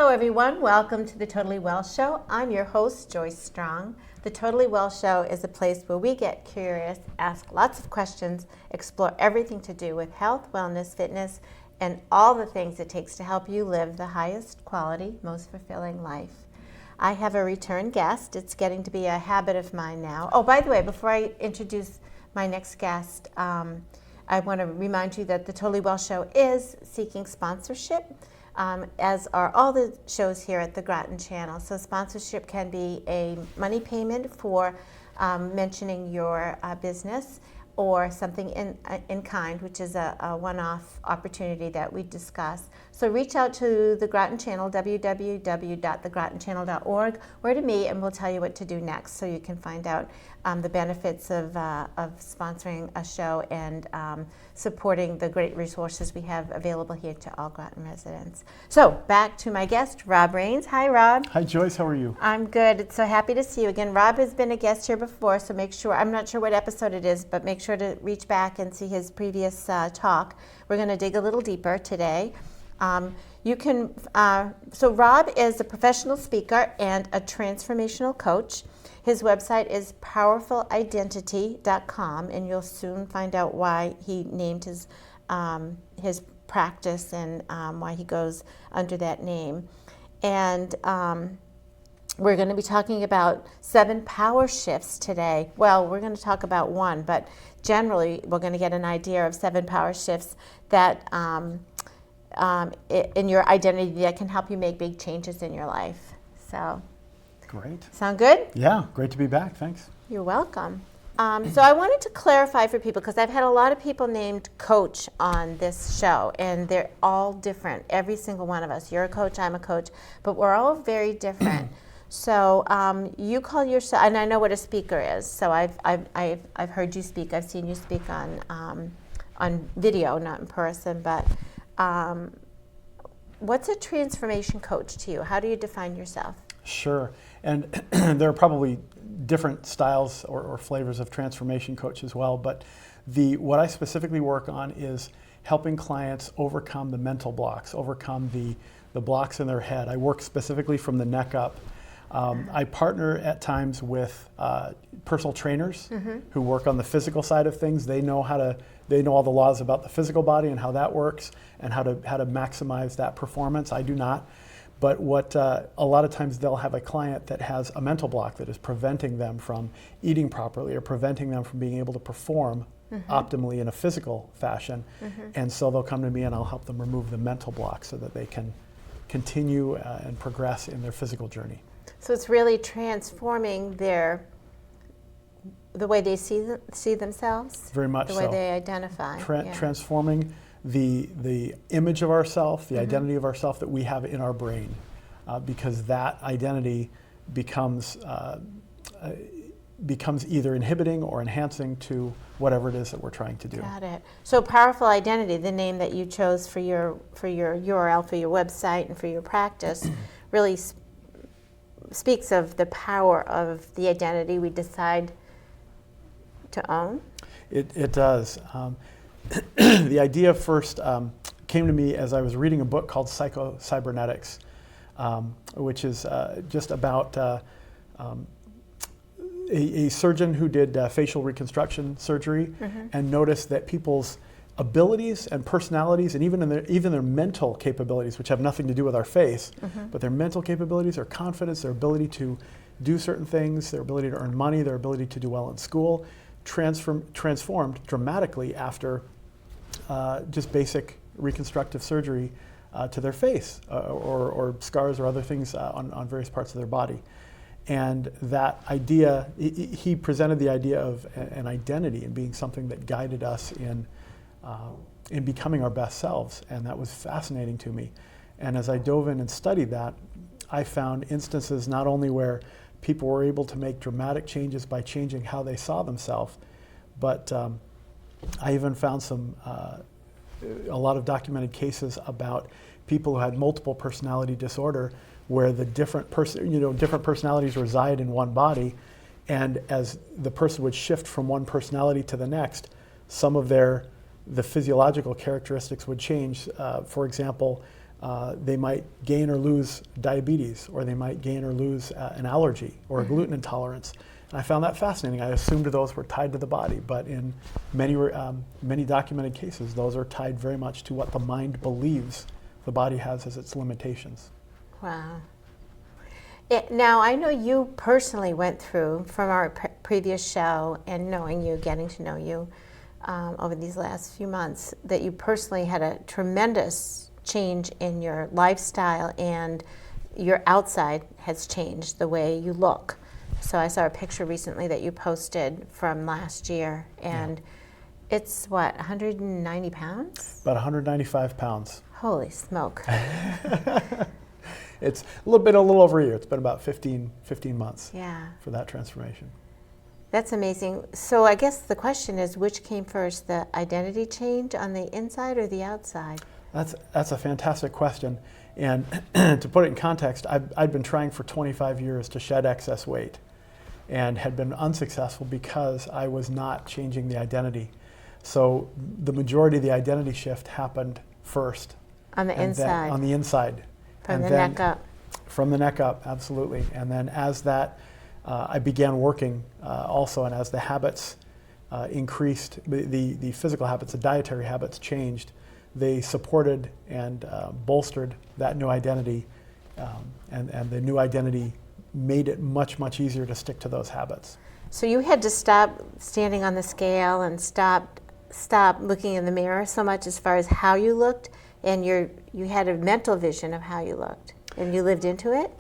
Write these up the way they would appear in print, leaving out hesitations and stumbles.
Hello everyone, welcome to the Totally Well Show. I'm your host, Joyce Strong. The Totally Well Show is a place where we get curious, ask lots of questions, explore everything to do with health, wellness, fitness, and all the things it takes to help you live the highest quality, most fulfilling life. I have a return guest. It's getting to be a habit of mine now. Oh, by the way, before I introduce my next guest, I want to remind you that the Totally Well Show is seeking sponsorship. As are all the shows here at the Groton Channel. So sponsorship can be a money payment for mentioning your business, or something in kind, which is a one-off opportunity that we discuss. So reach out to the Groton Channel, www.thegrotonchannel.org, or to me, and we'll tell you what to do next, so you can find out the benefits of sponsoring a show and supporting the great resources we have available here to all Groton residents. So back to my guest, Rob Rains. Hi, Rob. Hi, Joyce. How are you? I'm good. It's so happy to see you again. Rob has been a guest here before, so make sure, I'm not sure what episode it is, but make sure to reach back and see his previous talk. We're going to dig a little deeper today. So Rob is a professional speaker and a transformational coach. His website is powerfulidentity.com, and you'll soon find out why he named his practice and why he goes under that name. And we're going to be talking about 7 power shifts today. Well, we're going to talk about one, but generally we're going to get an idea of 7 power shifts that in your identity that can help you make big changes in your life. So, great. Sound good? Yeah, great to be back. Thanks. You're welcome. So I wanted to clarify for people, because I've had a lot of people named coach on this show, and they're all different. Every single one of us. You're a coach, I'm a coach, but we're all very different. So you call yourself, and I know what a speaker is. So I've heard you speak. I've seen you speak on video, not in person. But what's a transformation coach to you? How do you define yourself? Sure. And there are probably different styles or flavors of transformation coach as well. But what I specifically work on is helping clients overcome the mental blocks, overcome the blocks in their head. I work specifically from the neck up. I partner at times with personal trainers who work on the physical side of things. They know all the laws about the physical body and how that works and how to maximize that performance. I do not. But a lot of times they'll have a client that has a mental block that is preventing them from eating properly or preventing them from being able to perform optimally in a physical fashion. And so they'll come to me and I'll help them remove the mental block so that they can continue and progress in their physical journey. So it's really transforming the way they see themselves? Very much so. The way they identify. Transforming the image of ourself, the identity of ourself that we have in our brain, because that identity becomes either inhibiting or enhancing to whatever it is that we're trying to do. Got it. So powerful identity, the name that you chose for your URL, for your website, and for your practice, really speaks of the power of the identity we decide to own. It does. The idea first came to me as I was reading a book called Psycho-Cybernetics, which is just about a surgeon who did facial reconstruction surgery and noticed that people's abilities and personalities and even their mental capabilities, which have nothing to do with our face, but their mental capabilities, their confidence, their ability to do certain things, their ability to earn money, their ability to do well in school, transformed dramatically after just basic reconstructive surgery to their face or scars or other things on various parts of their body. And that idea, he presented the idea of an identity and being something that guided us in becoming our best selves, and that was fascinating to me. And as I dove in and studied that, I found instances not only where people were able to make dramatic changes by changing how they saw themselves, but I even found a lot of documented cases about people who had multiple personality disorder, where the different personalities reside in one body, and as the person would shift from one personality to the next, some of the physiological characteristics would change. For example, They might gain or lose diabetes, or they might gain or lose an allergy or a gluten intolerance. And I found that fascinating. I assumed those were tied to the body, but in many documented cases, those are tied very much to what the mind believes the body has as its limitations. Wow. Now, I know you personally went through, from our previous show and knowing you, getting to know you over these last few months, that you personally had a tremendous change in your lifestyle, and your outside has changed, the way you look. So I saw a picture recently that you posted from last year, and it's what, 190 pounds? About 195 pounds. Holy smoke. It's a little over a year. It's been about 15 months for that transformation. That's amazing. So I guess the question is, which came first, the identity change on the inside or the outside? That's a fantastic question. And to put it in context, I'd been trying for 25 years to shed excess weight and had been unsuccessful because I was not changing the identity. So the majority of the identity shift happened first. On the inside? On the inside. From the neck up. From the neck up, absolutely. And then as that, I began working also, and as the habits increased, the physical habits, the dietary habits changed, they supported and bolstered that new identity, and the new identity made it much, much easier to stick to those habits. So you had to stop standing on the scale and stop looking in the mirror so much as far as how you looked, and you had a mental vision of how you looked, and you lived into it?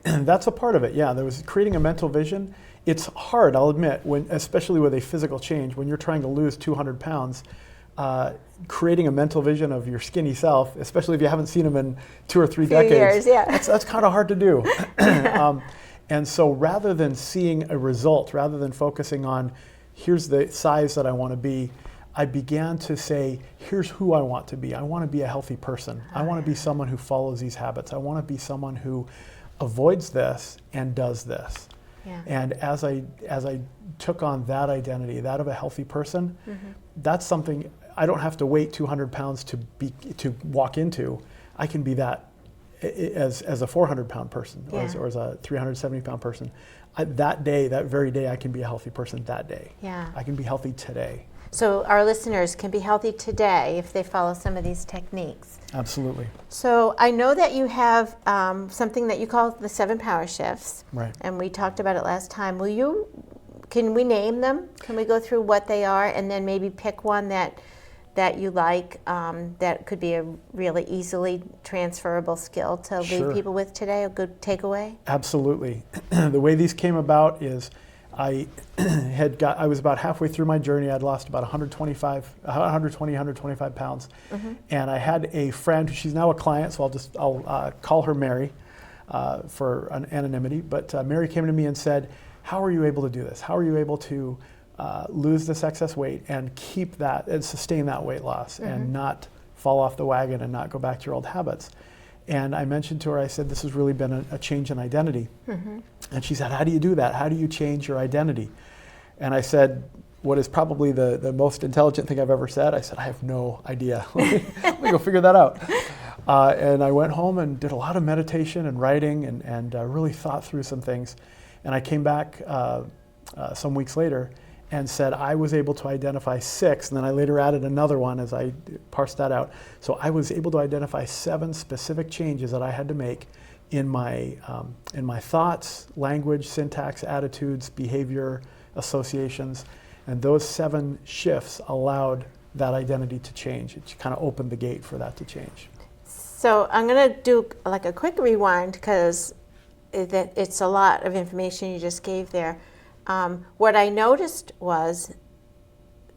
That's a part of it, yeah. There was creating a mental vision. It's hard, I'll admit, especially with a physical change, when you're trying to lose 200 pounds, creating a mental vision of your skinny self, especially if you haven't seen them in 2 or 3 decades, that's kind of hard to do. And so rather than seeing a result, rather than focusing on, here's the size that I want to be, I began to say, here's who I want to be. I want to be a healthy person. I want to be someone who follows these habits. I want to be someone who avoids this and does this. Yeah. And as I took on that identity, that of a healthy person, that's something I don't have to wait 200 pounds to walk into. I can be that as a 400-pound person, or as a 370-pound person. That very day, I can be a healthy person that day. Yeah. I can be healthy today. So our listeners can be healthy today if they follow some of these techniques. Absolutely. So I know that you have something that you call the 7 power shifts. Right. And we talked about it last time. Can we name them? Can we go through what they are, and then maybe pick one that you like, that could be a really easily transferable skill to leave people with today, a good takeaway? Absolutely. The way these came about is I was about halfway through my journey. I'd lost about 125 pounds. And I had a friend, she's now a client, so I'll call her Mary for an anonymity. But Mary came to me and said, how are you able to do this? How are you able to lose this excess weight and keep that and sustain that weight loss and not fall off the wagon and not go back to your old habits? And I mentioned to her, I said, this has really been a change in identity. And she said, how do you do that? How do you change your identity? And I said, what is probably the most intelligent thing I've ever said, I said, I have no idea. Let me go figure that out. And I went home and did a lot of meditation and writing and really thought through some things. And I came back some weeks later and said I was able to identify 6, and then I later added another one as I parsed that out. So I was able to identify 7 specific changes that I had to make in my thoughts, language, syntax, attitudes, behavior, associations, and those 7 shifts allowed that identity to change. It kind of opened the gate for that to change. So I'm going to do like a quick rewind, because it's a lot of information you just gave there. What I noticed was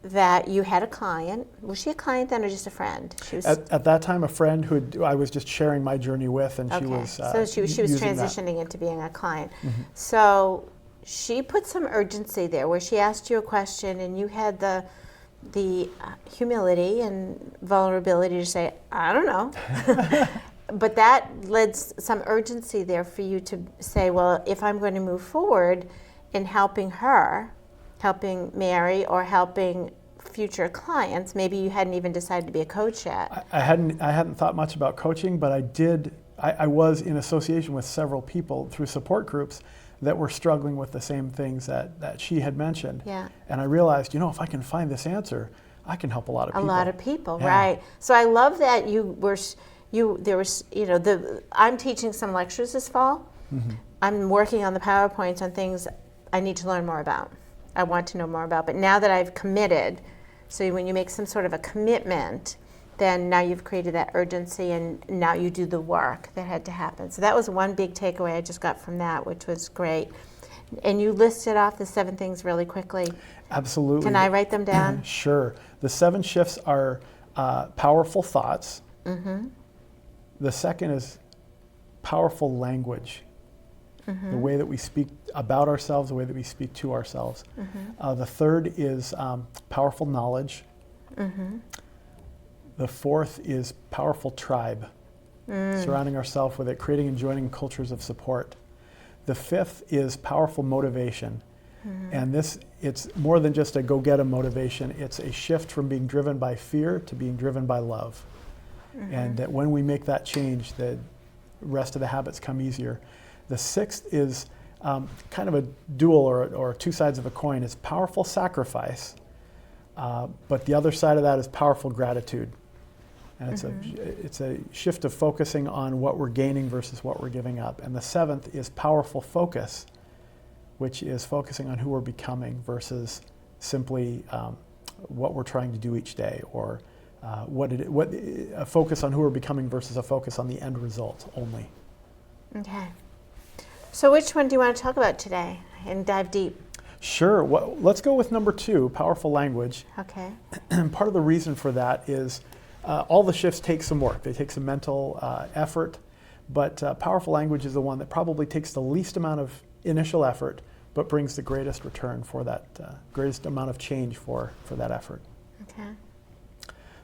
that you had a client. Was she a client then, or just a friend? She was at that time a friend who I was just sharing my journey with, and she was transitioning into being a client. So she put some urgency there, where she asked you a question, and you had the humility and vulnerability to say, I don't know. But that led some urgency there for you to say, well, if I'm going to move forward in helping Mary, or helping future clients. Maybe you hadn't even decided to be a coach yet. I hadn't thought much about coaching, but I was in association with several people through support groups that were struggling with the same things that she had mentioned. Yeah. And I realized, if I can find this answer, I can help a lot of people. A lot of people, Yeah. right. So I love that I'm teaching some lectures this fall. Mm-hmm. I'm working on the PowerPoints on things I need to learn more about. I want to know more about. But now that I've committed, so when you make some sort of a commitment, then now you've created that urgency and now you do the work that had to happen. So that was one big takeaway I just got from that, which was great. And you listed off the 7 things really quickly. Absolutely. Can I write them down? Sure. The 7 shifts are powerful thoughts. Mm-hmm. The second is powerful language. Mm-hmm. The way that we speak about ourselves, the way that we speak to ourselves. Mm-hmm. The third is powerful knowledge. Mm-hmm. The fourth is powerful tribe, surrounding ourselves with it, creating and joining cultures of support. The fifth is powerful motivation. And it's more than just a go-get 'em motivation. It's a shift from being driven by fear to being driven by love. And that when we make that change, the rest of the habits come easier. The sixth is kind of a dual or 2 sides of a coin. It's powerful sacrifice, but the other side of that is powerful gratitude. And it's a shift of focusing on what we're gaining versus what we're giving up. And the 7th is powerful focus, which is focusing on who we're becoming versus simply what we're trying to do each day, or a focus on who we're becoming versus a focus on the end result only. Okay. So which one do you want to talk about today and dive deep? Sure. Well, let's go with number 2, powerful language. Okay. And part of the reason for that is all the shifts take some work. They take some mental effort, but powerful language is the one that probably takes the least amount of initial effort, but brings the greatest return for that, greatest amount of change for that effort. Okay.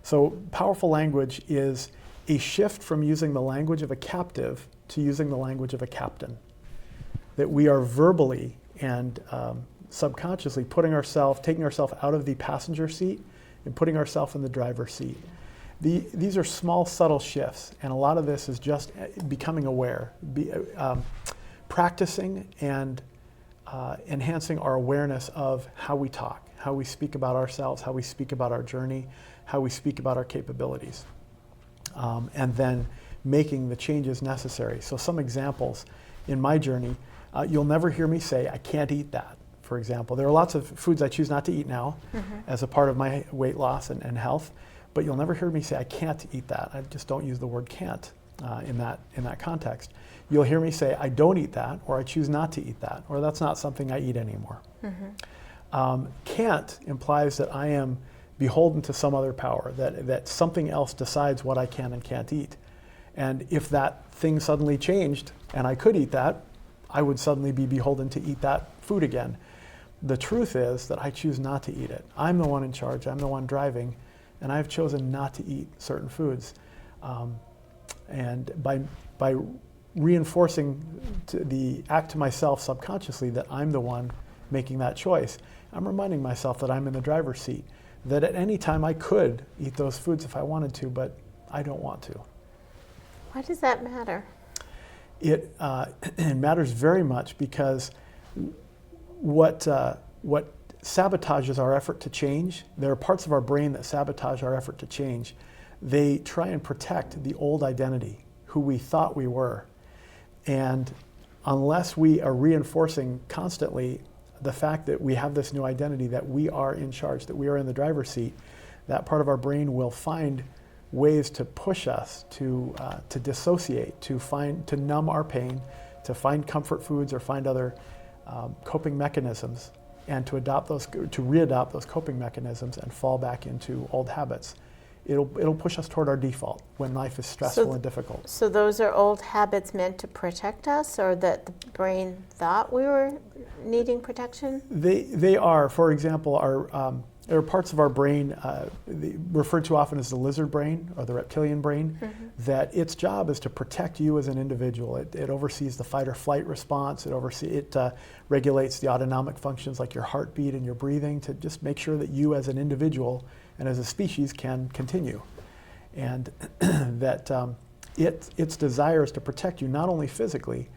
So powerful language is a shift from using the language of a captive to using the language of a captain. That we are verbally and subconsciously taking ourselves out of the passenger seat and putting ourselves in the driver's seat. These are small, subtle shifts, and a lot of this is just becoming aware, practicing and enhancing our awareness of how we talk, how we speak about ourselves, how we speak about our journey, how we speak about our capabilities, and then making the changes necessary. So some examples in my journey, you'll never hear me say, I can't eat that, for example. There are lots of foods I choose not to eat now as a part of my weight loss and health, but you'll never hear me say, I can't eat that. I just don't use the word can't in that context. You'll hear me say, I don't eat that, or I choose not to eat that, or that's not something I eat anymore. Can't implies that I am beholden to some other power, that something else decides what I can and can't eat. And if that thing suddenly changed and I could eat that, I would suddenly be beholden to eat that food again. The truth is that I choose not to eat it. I'm the one in charge, I'm the one driving, and I've chosen not to eat certain foods. And by reinforcing the act to myself subconsciously that I'm the one making that choice, I'm reminding myself that I'm in the driver's seat, that at any time I could eat those foods if I wanted to, but I don't want to. Why does that matter? It matters very much because what sabotages our effort to change, there are parts of our brain that sabotage our effort to change. They try and protect the old identity, who we thought we were. And unless we are reinforcing constantly the fact that we have this new identity, that we are in charge, that we are in the driver's seat, that part of our brain will find ways to push us to dissociate, to numb our pain, to find comfort foods or find other coping mechanisms, and to readopt those coping mechanisms and fall back into old habits. It'll push us toward our default when life is stressful and difficult. So those are old habits meant to protect us, or that the brain thought we were needing protection? They are. For example, There are parts of our brain, referred to often as the lizard brain or the reptilian brain, that its job is to protect you as an individual. It oversees the fight or flight response. It regulates the autonomic functions like your heartbeat and your breathing to just make sure that you as an individual and as a species can continue. And that its desire is to protect you not only physically,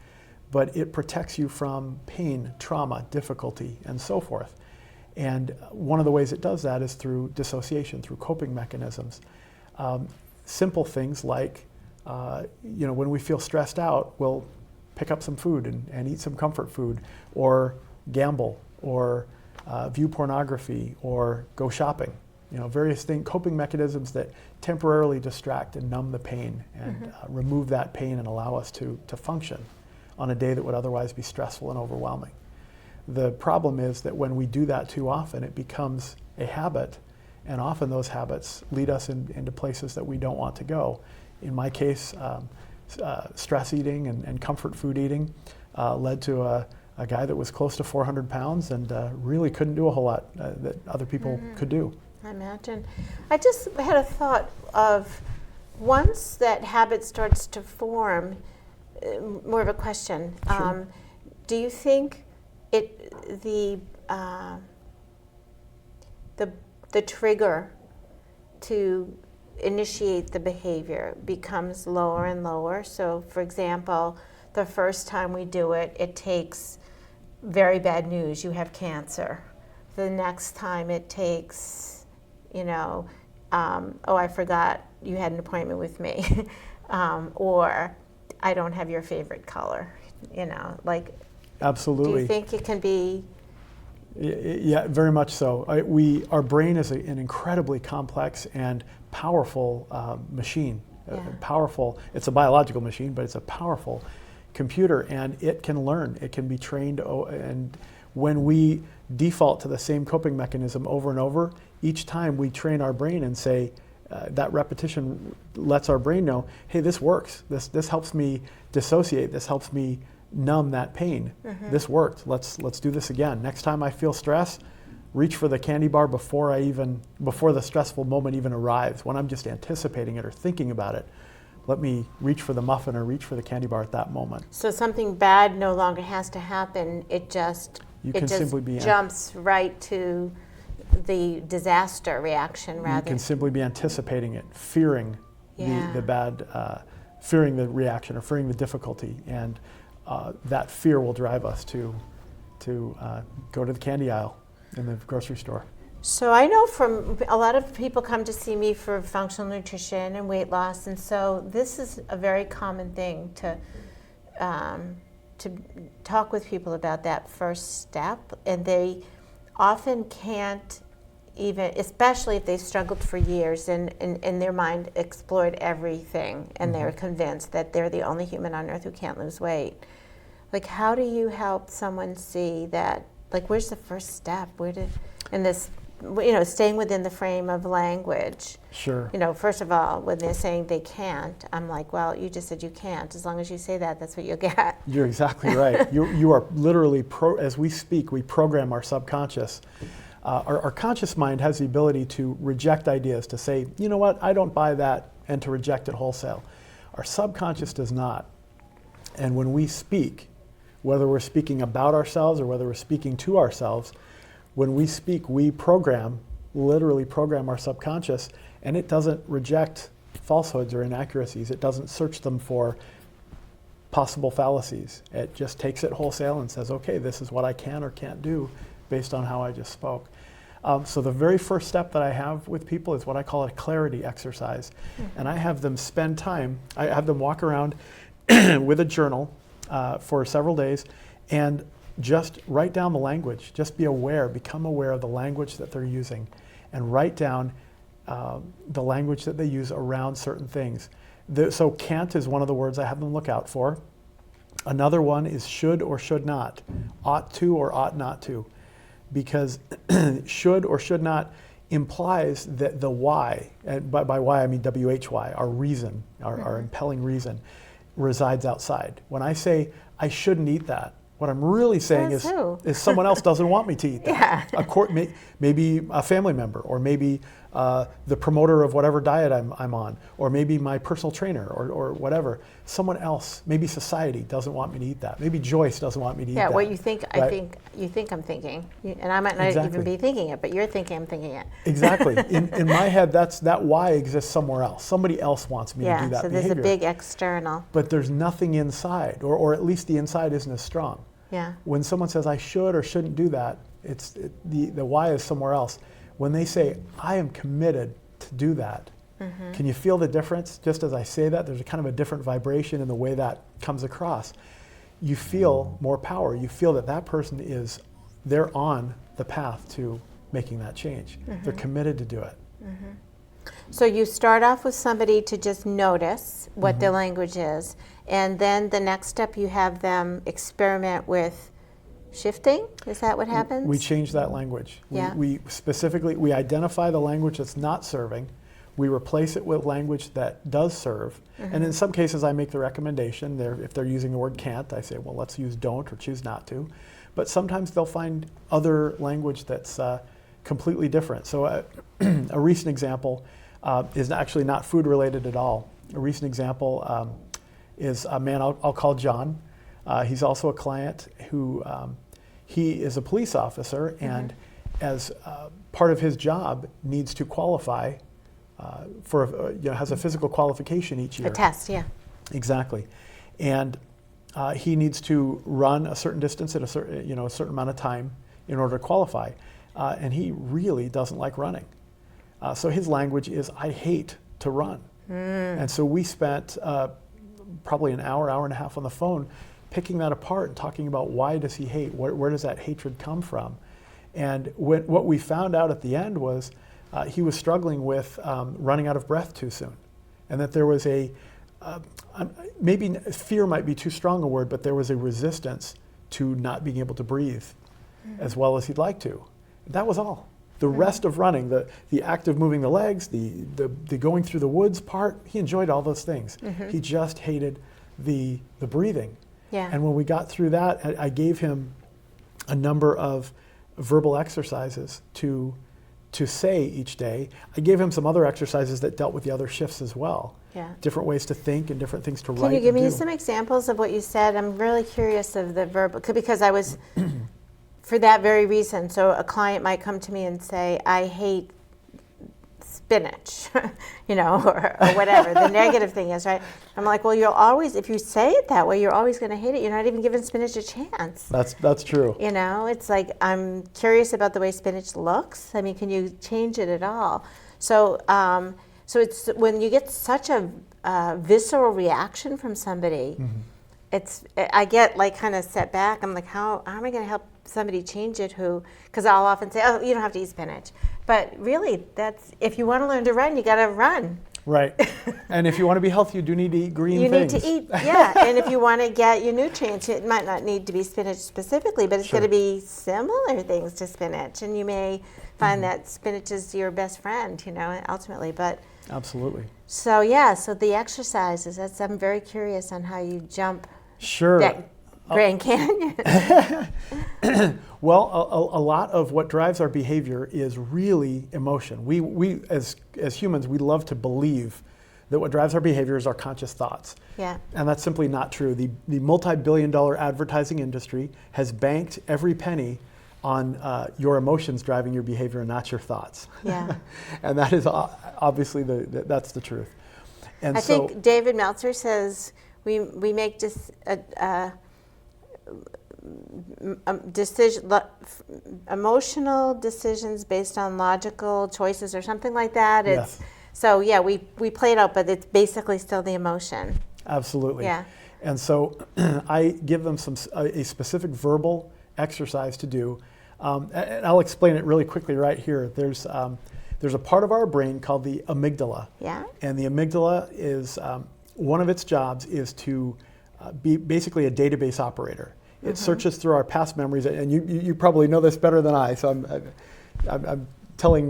but it protects you from pain, trauma, difficulty, and so forth. And one of the ways it does that is through dissociation, through coping mechanisms. Simple things like, when we feel stressed out, we'll pick up some food and eat some comfort food, or gamble, or view pornography, or go shopping. Various coping mechanisms that temporarily distract and numb the pain and remove that pain and allow us to function on a day that would otherwise be stressful and overwhelming. The problem is that when we do that too often, it becomes a habit, and often those habits lead us into places that we don't want to go. In my case, stress eating and comfort food eating led to a guy that was close to 400 pounds and really couldn't do a whole lot that other people could do. I imagine. I just had a thought of, once that habit starts to form, more of a question. Sure. Do you think the trigger to initiate the behavior becomes lower and lower? So, for example, the first time we do it, it takes very bad news, you have cancer. The next time it takes, oh, I forgot you had an appointment with me, or I don't have your favorite color, Absolutely. Do you think it can be? Yeah, very much so. Our brain is an incredibly complex and powerful machine. Powerful. It's a biological machine, but it's a powerful computer, and it can learn. It can be trained, and when we default to the same coping mechanism over and over, each time we train our brain and say, that repetition lets our brain know, hey, this works. This helps me dissociate. This helps me numb that pain. This worked. Let's do this again. Next time I feel stress, reach for the candy bar before the stressful moment even arrives. When I'm just anticipating it or thinking about it, let me reach for the muffin or reach for the candy bar at that moment. So something bad no longer has to happen. It just jumps right to the disaster reaction rather. You can simply be anticipating it, fearing the bad, fearing the reaction or fearing the difficulty, and that fear will drive us to go to the candy aisle in the grocery store. So I know from a lot of people come to see me for functional nutrition and weight loss, and so this is a very common thing to talk with people about that first step, and they often can't even, especially if they've struggled for years and in their mind explored everything, and they're convinced that they're the only human on earth who can't lose weight. Like, how do you help someone see that, like, where's the first step? In this, staying within the frame of language. Sure. First of all, when they're saying they can't, I'm like, well, you just said you can't. As long as you say that, that's what you'll get. You're exactly right. You are literally, as we speak, we program our subconscious. Our conscious mind has the ability to reject ideas, to say, you know what, I don't buy that, and to reject it wholesale. Our subconscious does not. And when we speak, whether we're speaking about ourselves or whether we're speaking to ourselves, when we speak, we literally program our subconscious, and it doesn't reject falsehoods or inaccuracies. It doesn't search them for possible fallacies. It just takes it wholesale and says, okay, this is what I can or can't do based on how I just spoke. So the very first step that I have with people is what I call a clarity exercise. And I have them spend time, I have them walk around with a journal for several days and just write down the language. Just become aware of the language that they're using, and write down the language that they use around certain things. So can't is one of the words I have them look out for. Another one is should or should not, ought to or ought not to, because should or should not implies that the why, and by why I mean WHY, our reason, our impelling reason, resides outside. When I say I shouldn't eat that, What I'm really saying Says who? is someone else doesn't want me to eat that. Yeah. Maybe a family member, or maybe the promoter of whatever diet I'm on, or maybe my personal trainer, or whatever. Someone else, maybe society doesn't want me to eat that. Maybe Joyce doesn't want me to eat that. Yeah, what you think, I right? think you think I'm thinking, and I might not Exactly. even be thinking it, but you're thinking I'm thinking it. Exactly. In my head, that why exists somewhere else. Somebody else wants me to do that so behavior. there's a big external. But there's nothing inside, or at least the inside isn't as strong. Yeah. When someone says I should or shouldn't do that, the why is somewhere else. When they say I am committed to do that, can you feel the difference? Just as I say that, there's a kind of a different vibration in the way that comes across. You feel more power. You feel that person they're on the path to making that change. They're committed to do it. So you start off with somebody to just notice what their language is, and then the next step you have them experiment with shifting. Is that what happens? We change that language. Yeah. We specifically, we identify the language that's not serving. We replace it with language that does serve. And in some cases I make the recommendation, if they're using the word can't, I say, well, let's use don't or choose not to. But sometimes they'll find other language that's completely different. So a recent example is actually not food related at all. A recent example is a man I'll call John. He's also a client who he is a police officer, and as part of his job needs to qualify has a physical qualification each year. A test, yeah. Exactly, and he needs to run a certain distance at a certain amount of time in order to qualify, and he really doesn't like running. So his language is, I hate to run. And so we spent probably an hour and a half on the phone picking that apart and talking about why does he hate, where does that hatred come from? And what we found out at the end was he was struggling with running out of breath too soon. And that there was maybe fear might be too strong a word, but there was a resistance to not being able to breathe as well as he'd like to. That was all. The rest of running, the act of moving the legs, the going through the woods part, he enjoyed all those things. He just hated the breathing. Yeah. And when we got through that, I gave him a number of verbal exercises to say each day. I gave him some other exercises that dealt with the other shifts as well. Yeah. Different ways to think and different things to write. Can you give and me do. some examples of what you said? I'm really curious of the verbal, because I was, for that very reason. So a client might come to me and say, I hate spinach, or whatever the negative thing is, right? I'm like, well, you'll always, if you say it that way, you're always going to hate it. You're not even giving spinach a chance. That's true. It's like, I'm curious about the way spinach looks. I mean, can you change it at all? So, so it's when you get such a visceral reaction from somebody, I get like kind of set back. I'm like, how am I going to help somebody change it because I'll often say, oh, you don't have to eat spinach. But really, if you want to learn to run, you got to run. Right. And if you want to be healthy, you do need to eat green things. You need to eat, yeah. And if you want to get your nutrients, it might not need to be spinach specifically, but it's going to be similar things to spinach. And you may find that spinach is your best friend, ultimately. But absolutely. So, so the exercises, I'm very curious on how you jump that Grand Canyon. Well, a lot of what drives our behavior is really emotion. We as humans, we love to believe that what drives our behavior is our conscious thoughts. Yeah. And that's simply not true. The multi-billion-dollar advertising industry has banked every penny on your emotions driving your behavior and not your thoughts. Yeah. And that is obviously that's the truth. And I think David Meltzer says we make emotional decisions based on logical choices or something like that. Yes. So we play it out, but it's basically still the emotion. Absolutely. Yeah. And so I give them a specific verbal exercise to do. And I'll explain it really quickly right here. There's a part of our brain called the amygdala. Yeah. And the amygdala is one of its jobs is to be basically a database operator. It searches through our past memories, and you probably know this better than I. So I'm telling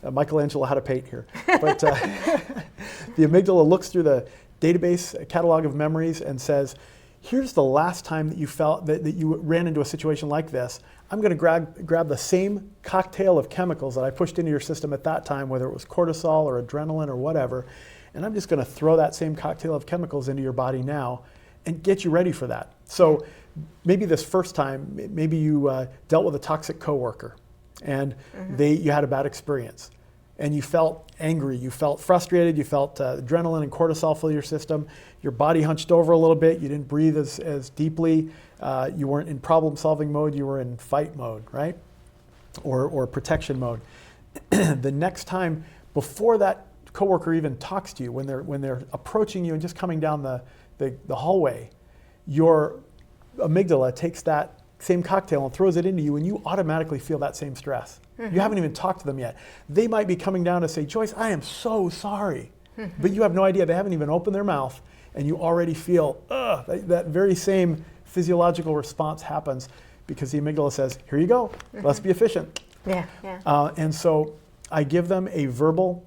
Michelangelo how to paint here. But the amygdala looks through the database catalog of memories and says, here's the last time that you felt that you ran into a situation like this. I'm going to grab the same cocktail of chemicals that I pushed into your system at that time, whether it was cortisol or adrenaline or whatever, and I'm just going to throw that same cocktail of chemicals into your body now and get you ready for that. So maybe this first time, maybe you dealt with a toxic coworker and you had a bad experience. And you felt angry, you felt frustrated, you felt adrenaline and cortisol fill your system. Your body hunched over a little bit, you didn't breathe as deeply, you weren't in problem-solving mode, you were in fight mode, right? Or protection mode. The next time, before that coworker even talks to you, when they're approaching you and just coming down the hallway, your amygdala takes that same cocktail and throws it into you, and you automatically feel that same stress. You haven't even talked to them yet. They might be coming down to say, Joyce, I am so sorry. But you have no idea. They haven't even opened their mouth, and you already feel, that very same physiological response happens because the amygdala says, here you go, let's be efficient. And so I give them a verbal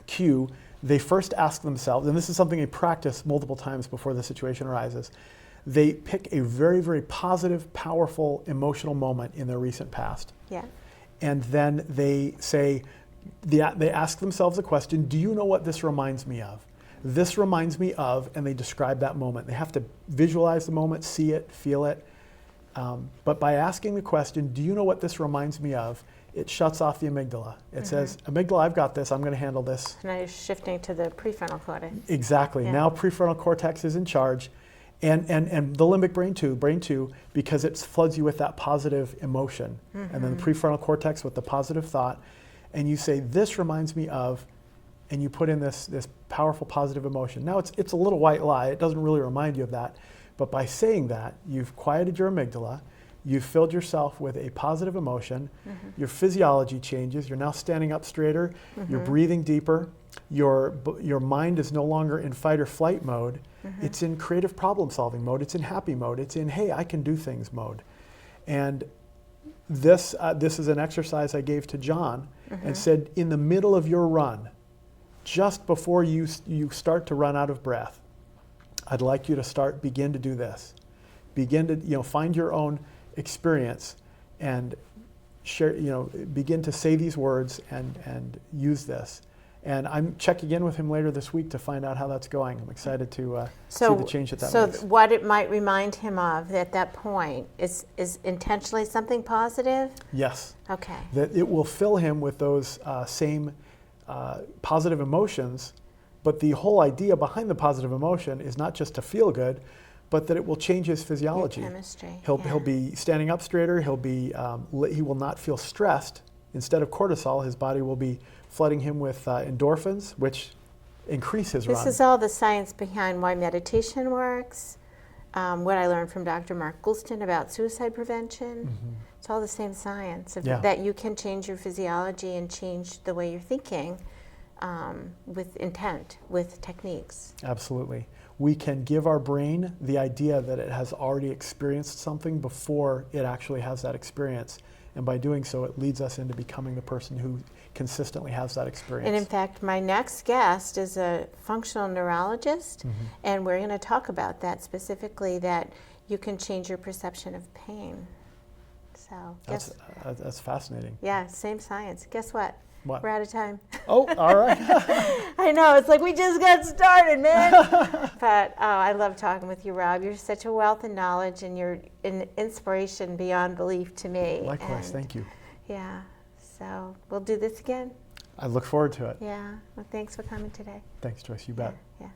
cue. They first ask themselves, and this is something they practice multiple times before the situation arises, they pick a very, very positive, powerful, emotional moment in their recent past. And then they say, they ask themselves a question, do you know what this reminds me of? This reminds me of, and they describe that moment. They have to visualize the moment, see it, feel it. But by asking the question, do you know what this reminds me of? It shuts off the amygdala. It says, amygdala, I've got this, I'm going to handle this. Now you're shifting to the prefrontal cortex. Exactly. Now prefrontal cortex is in charge. And the limbic brain too, because it floods you with that positive emotion. And then the prefrontal cortex with the positive thought. And you say, this reminds me of, and you put in this powerful positive emotion. Now it's a little white lie. It doesn't really remind you of that. But by saying that, you've quieted your amygdala. You've filled yourself with a positive emotion. Your physiology changes. You're now standing up straighter. You're breathing deeper. Your mind is no longer in fight or flight mode. It's in creative problem solving mode. It's in happy mode. It's in, hey, I can do things mode. And this is an exercise I gave to John and said, in the middle of your run, just before you start to run out of breath, I'd like you to begin to do this. Begin to find your own experience and share, begin to say these words and use this. And I'm checking in with him later this week to find out how that's going. I'm excited to see the change that makes. So what it might remind him of at that point is intentionally something positive? Yes. Okay. That it will fill him with those same positive emotions, but the whole idea behind the positive emotion is not just to feel good, but that it will change his physiology. Your chemistry. He'll be standing up straighter. He will not feel stressed. Instead of cortisol, his body will be flooding him with endorphins, which increase his run. This is all the science behind why meditation works, what I learned from Dr. Mark Goulston about suicide prevention. It's all the same science, that you can change your physiology and change the way you're thinking with intent, with techniques. Absolutely. We can give our brain the idea that it has already experienced something before it actually has that experience. And by doing so, it leads us into becoming the person who consistently has that experience. And in fact, my next guest is a functional neurologist, and we're going to talk about that specifically, that you can change your perception of pain. So that's fascinating. Yeah, same science. Guess what? We're out of time. Oh, all right. I know, it's like we just got started, man. But I love talking with you, Rob. You're such a wealth of knowledge, and you're an inspiration beyond belief to me. Likewise, thank you. Yeah, so we'll do this again. I look forward to it. Yeah, well, thanks for coming today. Thanks, Joyce, you bet. Yeah.